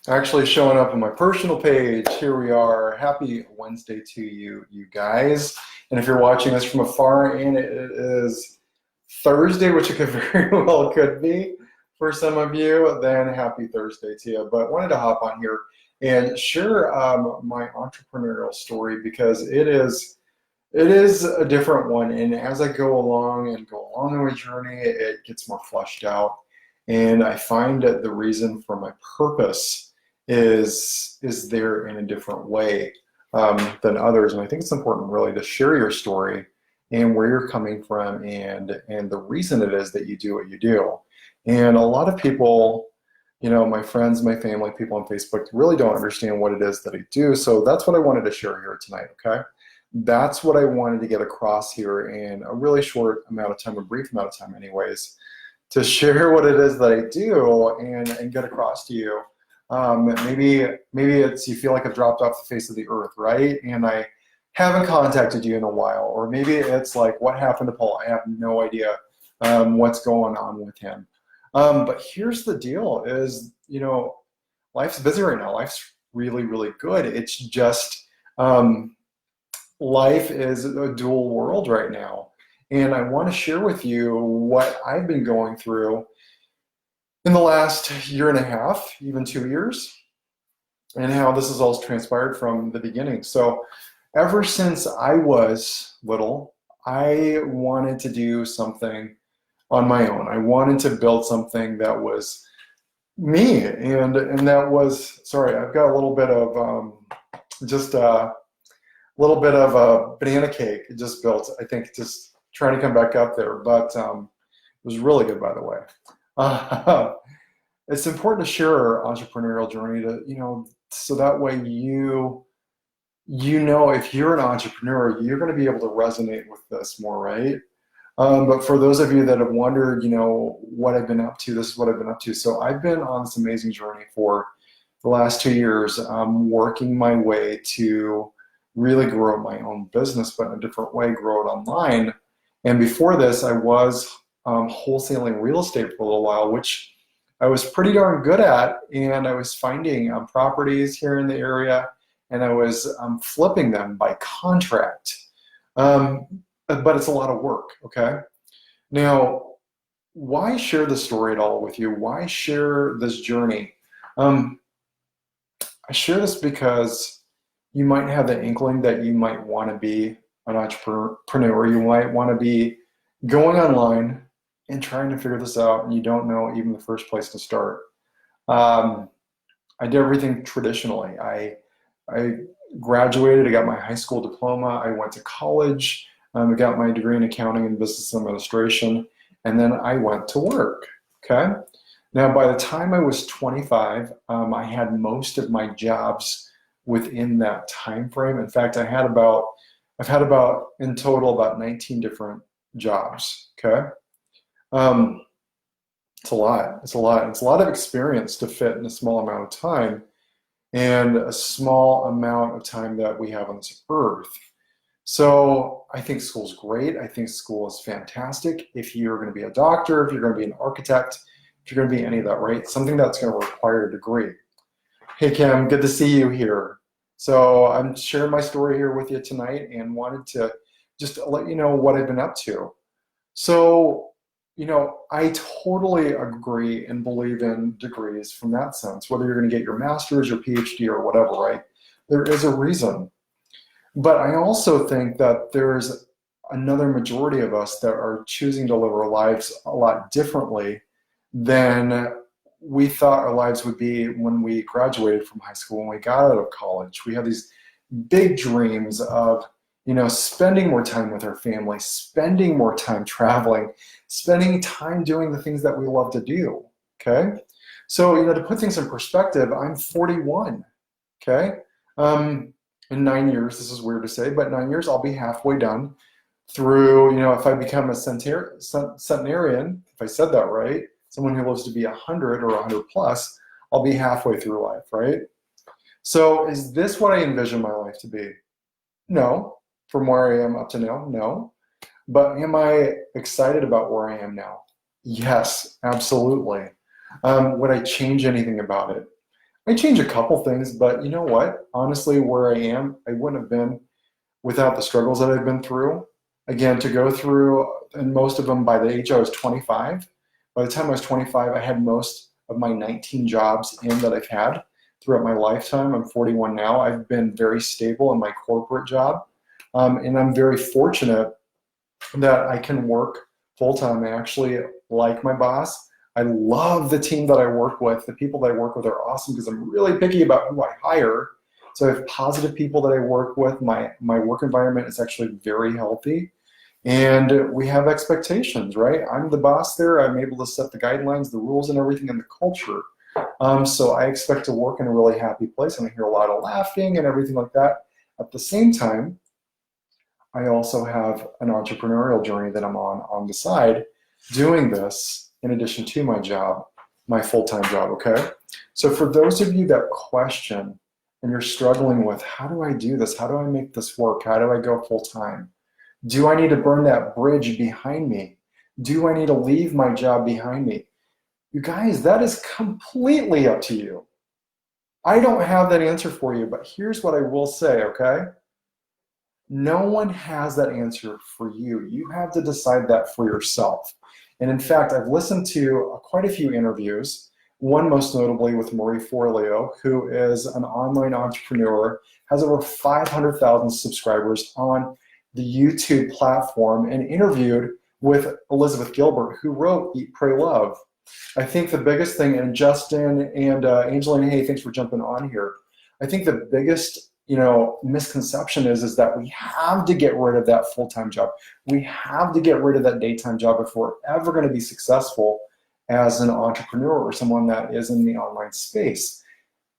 Actually showing up on my personal page. Here we are. Happy Wednesday to you, you guys. And if you're watching this from afar and it is Thursday, which it could very well could be for some of you, then happy Thursday to you. But wanted to hop on here and share my entrepreneurial story because it is a different one. And as I go along and go along on my journey, it gets more fleshed out. And I find that the reason for my purpose is there in a different way than others. And I think it's important really to share your story and where you're coming from and the reason it is that you do what you do. And a lot of people, my friends, my family, people on Facebook really don't understand what it is that I do. So that's what I wanted to share here tonight, okay? That's what I wanted to get across here in a really short amount of time, a brief amount of time anyways, to share what it is that I do and get across to you. Maybe it's you feel like I've dropped off the face of the earth, right? And I haven't contacted you in a while. Or maybe it's like, what happened to Paul? I have no idea what's going on with him. But here's the deal is, life's busy right now. Life's really, really good. It's just life is a dual world right now. And I want to share with you what I've been going through in the last year and a half, even 2 years, and how this has all transpired from the beginning. So ever since I was little, I wanted to do something on my own. I wanted to build something that was me. And that was, sorry, I've got a little bit of just a little bit of a banana cake just built, I think, just trying to come back up there, but it was really good, by the way. It's important to share our entrepreneurial journey to, so that way if you're an entrepreneur, you're going to be able to resonate with this more, right? But for those of you that have wondered, what I've been up to, this is what I've been up to. So I've been on this amazing journey for the last 2 years, working my way to really grow my own business, but in a different way, grow it online. And before this, I was wholesaling real estate for a little while, which I was pretty darn good at. And I was finding properties here in the area, and I was flipping them by contract. But it's a lot of work, okay? Now, why share the story at all with you? Why share this journey? I share this because you might have the inkling that you might want to be an entrepreneur. You might want to be going online and trying to figure this out, and you don't know even the first place to start. I did everything traditionally. I graduated, I got my high school diploma, I went to college, I got my degree in accounting and business administration, and then I went to work, okay? Now, by the time I was 25, I had most of my jobs within that time frame. In fact, I've had about in total about 19 different jobs, okay? It's a lot. It's a lot of experience to fit in a small amount of time, and a small amount of time that we have on this earth. So I think school's great. I think school is fantastic. If you're going to be a doctor, if you're going to be an architect, if you're going to be any of that, right? Something that's going to require a degree. Hey, Kim, good to see you here. So I'm sharing my story here with you tonight and wanted to just let you know what I've been up to. So, I totally agree and believe in degrees from that sense, whether you're going to get your master's, your PhD, or whatever, right? There is a reason. But I also think that there's another majority of us that are choosing to live our lives a lot differently than we thought our lives would be when we graduated from high school, when we got out of college. We had these big dreams of, spending more time with our family, spending more time traveling, spending time doing the things that we love to do, okay? So, to put things in perspective, I'm 41, okay? In 9 years, this is weird to say, but 9 years, I'll be halfway done through, if I become a centenarian, if I said that right, someone who lives to be 100 or 100 plus, I'll be halfway through life, right? So is this what I envision my life to be? No. From where I am up to now, no. But am I excited about where I am now? Yes, absolutely. Would I change anything about it? I change a couple things, but you know what? Honestly, where I am, I wouldn't have been without the struggles that I've been through. Again, to go through, and most of them by the age I was 25. By the time I was 25, I had most of my 19 jobs in that I've had throughout my lifetime. I'm 41 now. I've been very stable in my corporate job. And I'm very fortunate that I can work full time. I actually like my boss. I love the team that I work with. The people that I work with are awesome because I'm really picky about who I hire. So I have positive people that I work with. My work environment is actually very healthy. And we have expectations, right? I'm the boss there. I'm able to set the guidelines, the rules, and everything in the culture. So I expect to work in a really happy place, and I hear a lot of laughing and everything like that. At the same time, I also have an entrepreneurial journey that I'm on the side, doing this in addition to my job, my full-time job, okay? So for those of you that question and you're struggling with, how do I do this? How do I make this work? How do I go full-time? Do I need to burn that bridge behind me? Do I need to leave my job behind me? You guys, that is completely up to you. I don't have that answer for you, but here's what I will say, okay? No one has that answer for you. You have to decide that for yourself. And in fact, I've listened to quite a few interviews, one most notably with Phrya Lepy, who is an online entrepreneur, has over 500,000 subscribers on the YouTube platform, and interviewed with Elizabeth Gilbert, who wrote Eat, Pray, Love. I think the biggest thing, and Justin and Angelina, hey, thanks for jumping on here. I think the biggest misconception is that we have to get rid of that full-time job. We have to get rid of that daytime job if we're ever going to be successful as an entrepreneur or someone that is in the online space.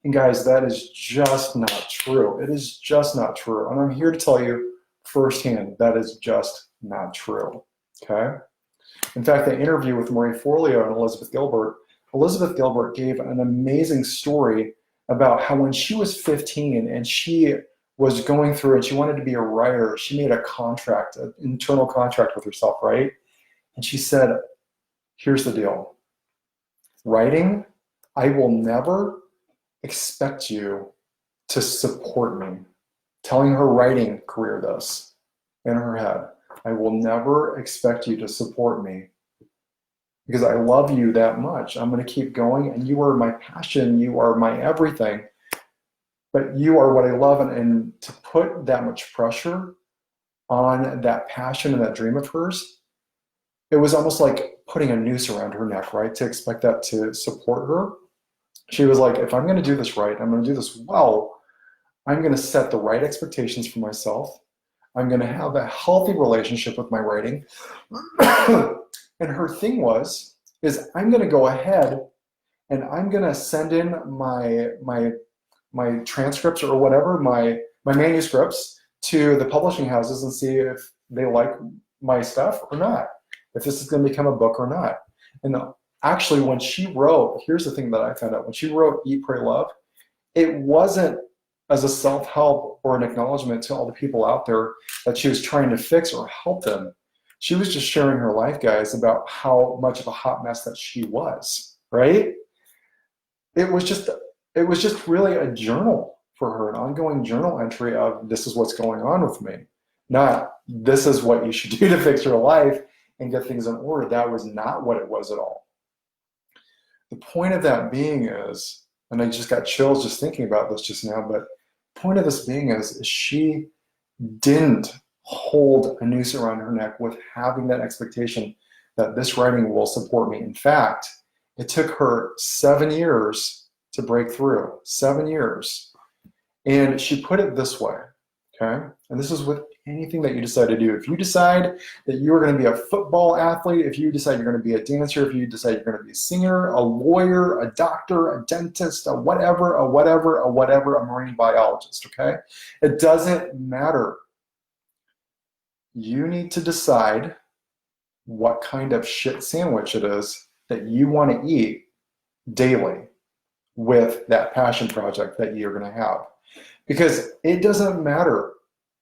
And guys, that is just not true. It is just not true. And I'm here to tell you firsthand, that is just not true, okay? In fact, the interview with Phrya Lepy and Elizabeth Gilbert gave an amazing story about how when she was 15 and she was going through and she wanted to be a writer, she made a contract, an internal contract with herself, right? And she said, here's the deal. Writing, I will never expect you to support me. Telling her writing career this in her head. I will never expect you to support me because I love you that much. I'm going to keep going, and you are my passion. You are my everything. But you are what I love, and to put that much pressure on that passion and that dream of hers, it was almost like putting a noose around her neck, right? To expect that to support her. She was like, if I'm going to do this right, I'm going to do this well, I'm going to set the right expectations for myself. I'm going to have a healthy relationship with my writing. And her thing is I'm going to go ahead and I'm going to send in my transcripts or whatever, my manuscripts to the publishing houses and see if they like my stuff or not, if this is going to become a book or not. And actually, when she wrote, here's the thing that I found out, when she wrote Eat, Pray, Love, it wasn't as a self-help or an acknowledgement to all the people out there that she was trying to fix or help them. She was just sharing her life, guys, about how much of a hot mess that she was, right? It was just really a journal for her, an ongoing journal entry of this is what's going on with me, not this is what you should do to fix your life and get things in order. That was not what it was at all. The point of that being is, and I just got chills just thinking about this just now, but the point of this being is she didn't hold a noose around her neck with having that expectation that this writing will support me. In fact, it took her 7 years to break through, 7 years. And she put it this way, okay? And this is with anything that you decide to do. If you decide that you are going to be a football athlete, if you decide you're going to be a dancer, if you decide you're going to be a singer, a lawyer, a doctor, a dentist, a whatever, a marine biologist, okay? It doesn't matter. You need to decide what kind of shit sandwich it is that you want to eat daily with that passion project that you're going to have. Because it doesn't matter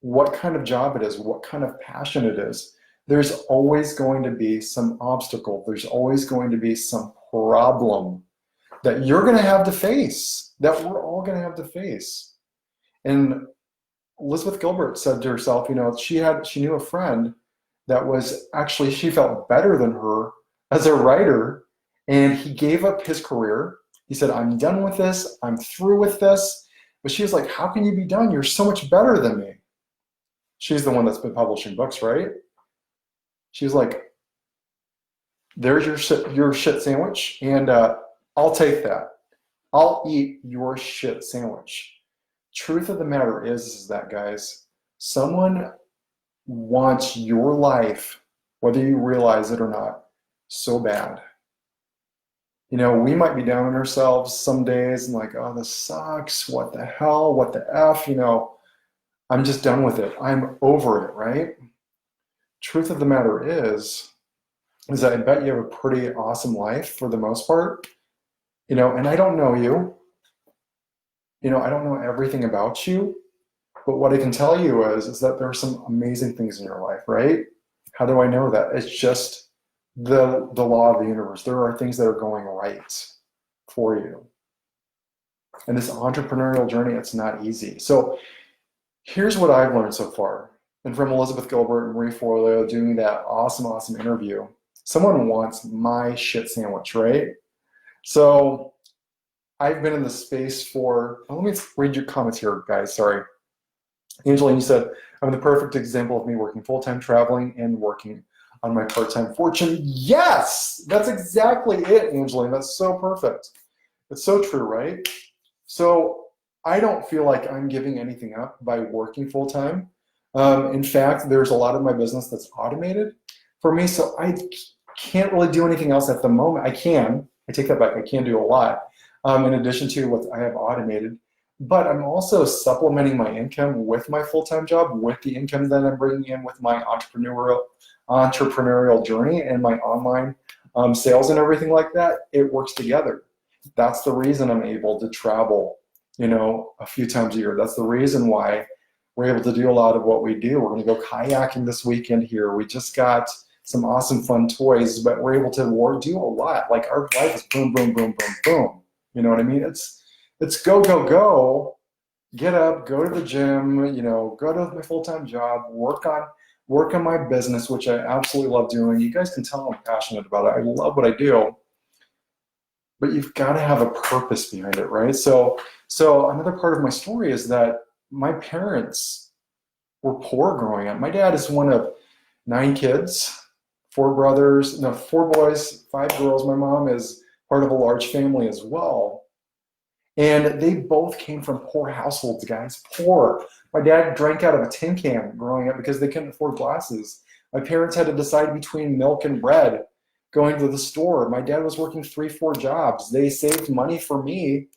what kind of job it is, what kind of passion it is. There's always going to be some obstacle. There's always going to be some problem that you're going to have to face, that we're all going to have to face. And Elizabeth Gilbert said to herself, she knew a friend that was actually, she felt better than her as a writer, and he gave up his career. He said, I'm done with this. I'm through with this. But she was like, how can you be done? You're so much better than me. She's the one that's been publishing books, right? She was like, there's your shit sandwich, and I'll take that. I'll eat your shit sandwich. Truth of the matter is that, guys, someone wants your life, whether you realize it or not, so bad. We might be down on ourselves some days and like, oh, this sucks. What the hell? What the F? I'm just done with it. I'm over it, right? Truth of the matter is that I bet you have a pretty awesome life for the most part. And I don't know you. I don't know everything about you. But what I can tell you is that there are some amazing things in your life, right? How do I know that? It's just the law of the universe. There are things that are going right for you. And this entrepreneurial journey, it's not easy. So here's what I've learned so far. And from Elizabeth Gilbert and Marie Forleo doing that awesome interview, someone wants my shit sandwich, right? So I've been in the space for, let me read your comments here, guys, sorry. Angeline, you said, I'm the perfect example of me working full-time, traveling, and working on my part-time fortune. Yes, that's exactly it, Angeline. That's so perfect. It's so true, right? So I don't feel like I'm giving anything up by working full-time. In fact, there's a lot of my business that's automated for me, so I can't really do anything else at the moment. I take that back, I can do a lot in addition to what I have automated. But I'm also supplementing my income with my full-time job, with the income that I'm bringing in with my entrepreneurial journey and my online sales and everything like that. It works together. That's the reason I'm able to travel, a few times a year. That's the reason why we're able to do a lot of what we do. We're going to go kayaking this weekend here. We just got some awesome fun toys, but we're able to do a lot. Like our life is boom, boom, boom, boom, boom. You know what I mean? It's go, go, go, get up, go to the gym, go to my full-time job, work on my business, which I absolutely love doing. You guys can tell I'm passionate about it. I love what I do, but you've got to have a purpose behind it, right? So another part of my story is that my parents were poor growing up. My dad is one of 9 kids, 4 boys, 5 girls. My mom is part of a large family as well. And they both came from poor households, guys, poor. My dad drank out of a tin can growing up because they couldn't afford glasses. My parents had to decide between milk and bread going to the store. My dad was working 3-4 jobs. They saved money for me,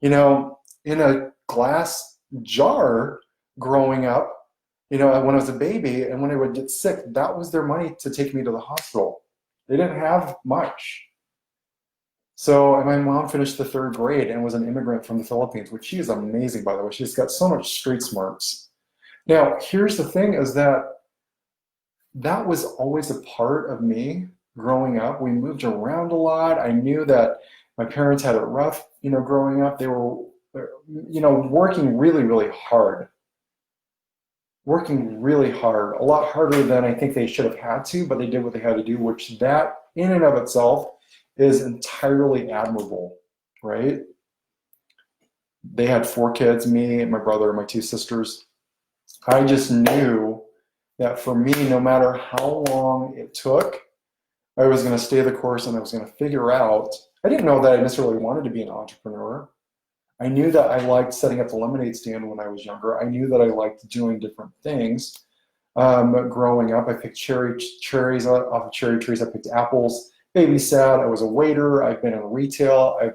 in a glass jar growing up, when I was a baby. And when I would get sick, that was their money to take me to the hospital. They didn't have much. So my mom finished the 3rd grade and was an immigrant from the Philippines, which she is amazing, by the way. She's got so much street smarts. Now, here's the thing is that was always a part of me growing up. We moved around a lot. I knew that my parents had it rough, growing up. They were, working really, really hard. Working really hard, a lot harder than I think they should have had to, but they did what they had to do, which that in and of itself is entirely admirable, right? They had 4 kids, me, my brother, and my 2 sisters. I just knew that for me, no matter how long it took, I was going to stay the course and I was going to figure out. I didn't know that I necessarily wanted to be an entrepreneur. I knew that I liked setting up the lemonade stand when I was younger. I knew that I liked doing different things. Growing up, I picked cherries off of cherry trees. I picked apples, babysat. I was a waiter. I've been in retail. I've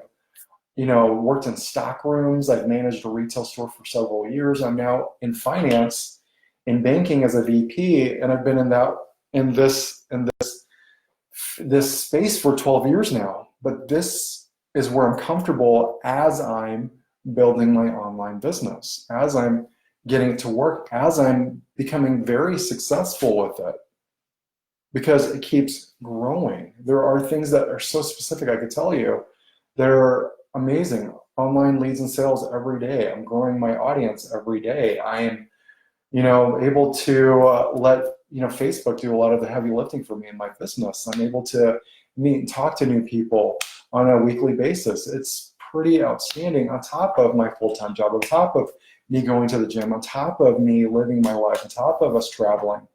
worked in stock rooms. I've managed a retail store for several years. I'm now in finance, in banking as a VP, and I've been in this space for 12 years now. But this is where I'm comfortable as I'm building my online business, as I'm getting it to work, as I'm becoming very successful with it, because it keeps growing. There are things that are so specific I could tell you They're amazing. Online leads and sales every day. I'm growing my audience every day. I am, able to let, Facebook do a lot of the heavy lifting for me in my business. I'm able to meet and talk to new people on a weekly basis. It's pretty outstanding on top of my full-time job, on top of me going to the gym, on top of me living my life, on top of us traveling.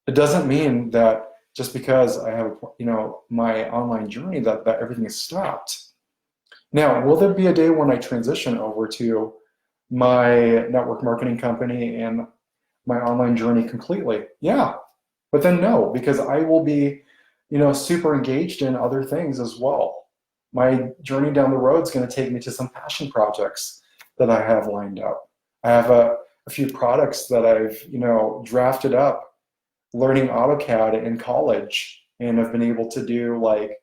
It doesn't mean that just because I have, my online journey that everything is stopped. Now, will there be a day when I transition over to my network marketing company and my online journey completely? Yeah, but then no, because I will be, super engaged in other things as well. My journey down the road is going to take me to some passion projects that I have lined up. I have a few products that I've, drafted up learning AutoCAD in college, and I've been able to do like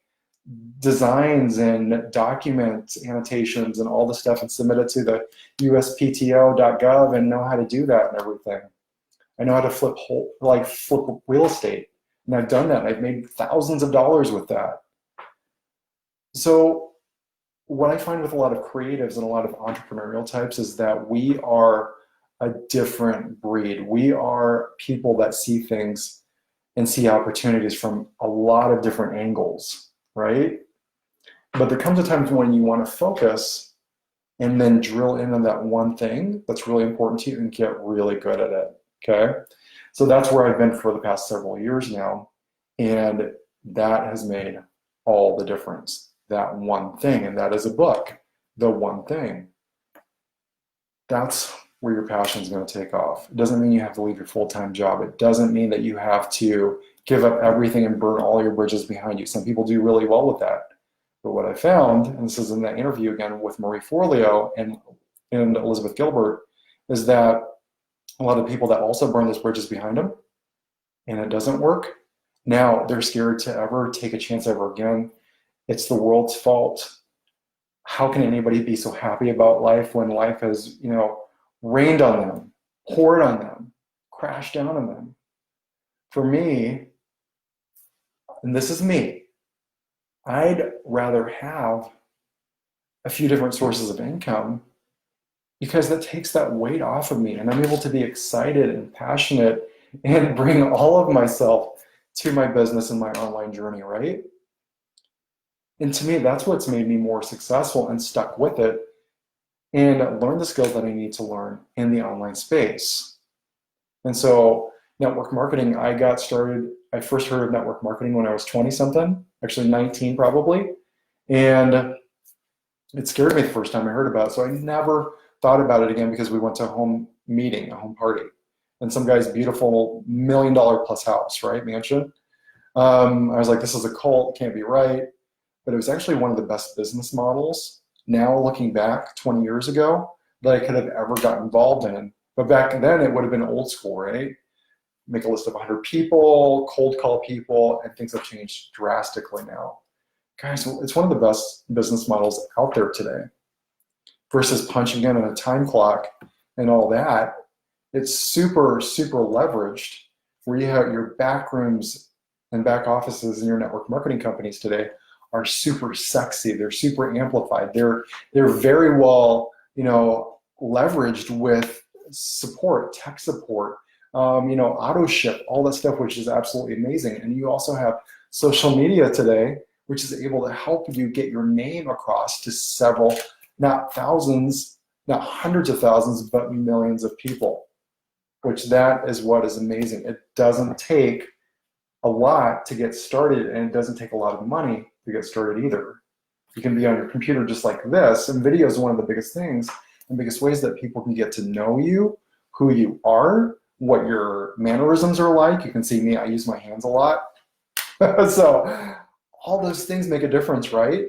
designs and document annotations and all the stuff and submit it to the uspto.gov and know how to do that and everything. I know how to flip real estate, and I've done that. And I've made thousands of dollars with that. So what I find with a lot of creatives and a lot of entrepreneurial types is that we are a different breed. We are people that see things and see opportunities from a lot of different angles, right? But there comes a time when you want to focus and then drill in on that one thing that's really important to you and get really good at it, okay? So that's where I've been for the past several years now, and that has made all the difference. That one thing, and that is a book, The One Thing. That's where your passion is going to take off. It doesn't mean you have to leave your full-time job. It doesn't mean that you have to give up everything and burn all your bridges behind you. Some people do really well with that. But what I found, and this is in that interview again with Marie Forleo and Elizabeth Gilbert, is that a lot of people that also burn those bridges behind them and it doesn't work, now they're scared to ever take a chance ever again. It's the world's fault. How can anybody be so happy about life when life has, rained on them, poured on them, crashed down on them? For me, and this is me, I'd rather have a few different sources of income because that takes that weight off of me, and I'm able to be excited and passionate and bring all of myself to my business and my online journey, right? And to me, that's what's made me more successful and stuck with it and learn the skills that I need to learn in the online space. And so network marketing, I first heard of network marketing when I was 20 something, actually 19 probably. And it scared me the first time I heard about it. So I never thought about it again because we went to a home meeting, a home party, and some guy's beautiful $1 million plus house, right, mansion. I was like, this is a cult, can't be right. But it was actually one of the best business models, now looking back 20 years ago, that I could have ever got involved in. But back then it would have been old school, right? Make a list of 100 people, cold call people, and things have changed drastically now. Guys, it's one of the best business models out there today. Versus punching in on a time clock and all that, it's super, super leveraged, where you have your back rooms and back offices in your network marketing companies today are super sexy. They're super amplified. They're very well, leveraged with support, tech support, auto ship, all that stuff, which is absolutely amazing. And you also have social media today, which is able to help you get your name across to several, not thousands, not hundreds of thousands, but millions of people, which that is what is amazing. It doesn't take a lot to get started, and it doesn't take a lot of money to get started either. You can be on your computer just like this, and video is one of the biggest things and biggest ways that people can get to know you, who you are, what your mannerisms are like. You can see me, I use my hands a lot. So all those things make a difference, right?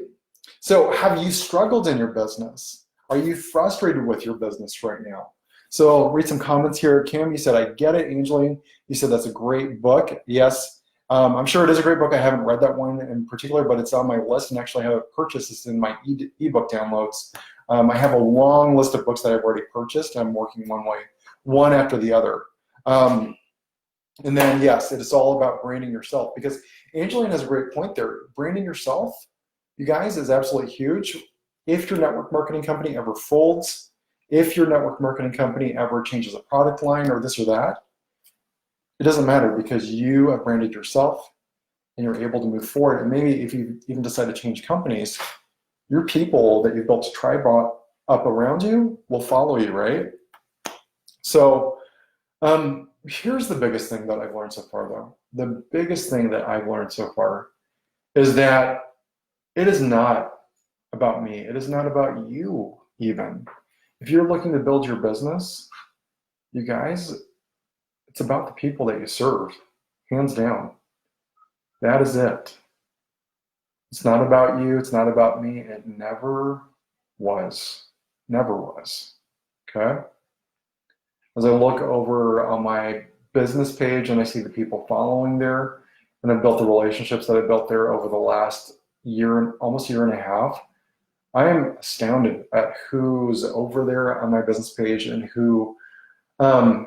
So have you struggled in your business? Are you frustrated with your business right now? So read some comments here. Kim, you said, I get it. Angeline, you said that's a great book. Yes, I'm sure it is a great book. I haven't read that one in particular, but it's on my list, and actually I have it purchased. It's in my ebook downloads. I have a long list of books that I've already purchased. I'm working one after the other. And then, yes, it is all about branding yourself, because Angeline has a great point there. Branding yourself you guys, is absolutely huge. If your network marketing company ever folds, if your network marketing company ever changes a product line or this or that, it doesn't matter because you have branded yourself and you're able to move forward. And maybe if you even decide to change companies, your people that you've built a tribe up around you will follow you, right? So here's the biggest thing that I've learned so far, though. The biggest thing that I've learned so far is that it is not about me. It is not about you, even. If you're looking to build your business, you guys, it's about the people that you serve, hands down. That is it. It's not about you. It's not about me. It never was. Never was. Okay? As I look over on my business page and I see the people following there, and I've built the relationships that I built there over the last year, almost year and a half, I am astounded at who's over there on my business page and who, now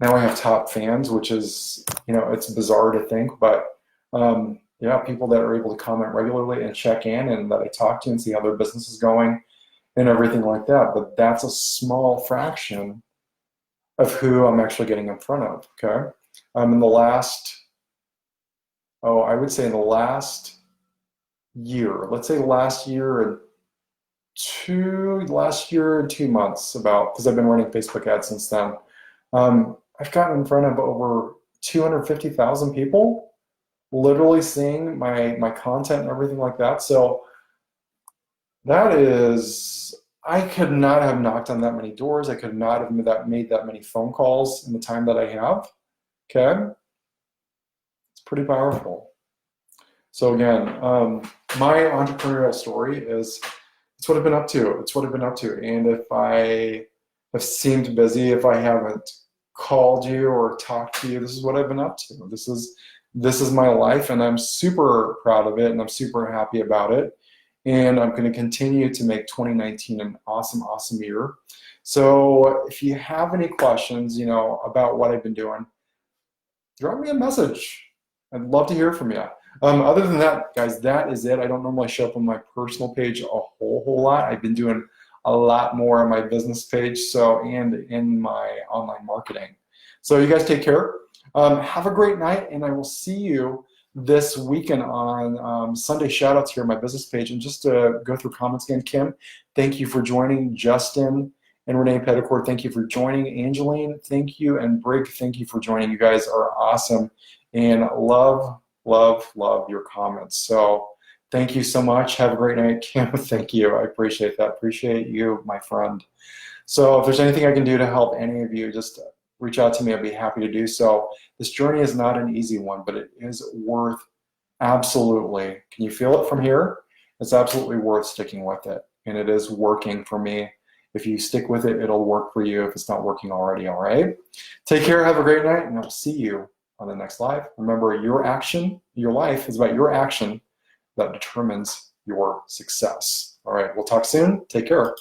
I have top fans, which is, it's bizarre to think, but yeah, people that are able to comment regularly and check in and that I talk to and see how their business is going and everything like that. But that's a small fraction of who I'm actually getting in front of, okay? In the last, I would say in the last year, let's say last year and 2 months about, because I've been running Facebook ads since then, I've gotten in front of over 250,000 people literally seeing my content and everything like that. So that is, I could not have knocked on that many doors. I could not have made that many phone calls in the time that I have. Okay? It's pretty powerful. So again, my entrepreneurial story is, it's what I've been up to. It's what I've been up to. And if I have seemed busy, if I haven't called you or talked to you, this is what I've been up to. This is my life, and I'm super proud of it, and I'm super happy about it. And I'm going to continue to make 2019 an awesome, awesome year. So if you have any questions, about what I've been doing, drop me a message. I'd love to hear from you. Other than that, guys, that is it. I don't normally show up on my personal page a whole lot. I've been doing a lot more on my business page, and in my online marketing. So you guys take care. Have a great night, and I will see you this weekend on Sunday shoutouts here on my business page. And just to go through comments again, Kim, thank you for joining. Justin and Renee Petticord, thank you for joining. Angeline, thank you. And Brig, thank you for joining. You guys are awesome, and love your comments. So thank you so much. Have a great night, Kim. Thank you. I appreciate that. Appreciate you, my friend. So if there's anything I can do to help any of you, just reach out to me. I'd be happy to do so. This journey is not an easy one, but it is worth, absolutely. Can you feel it from here? It's absolutely worth sticking with it. And it is working for me. If you stick with it, it'll work for you if it's not working already, all right? Take care, have a great night, and I'll see you on the next live. Remember, your action, your life is about your action that determines your success. All right, we'll talk soon. Take care.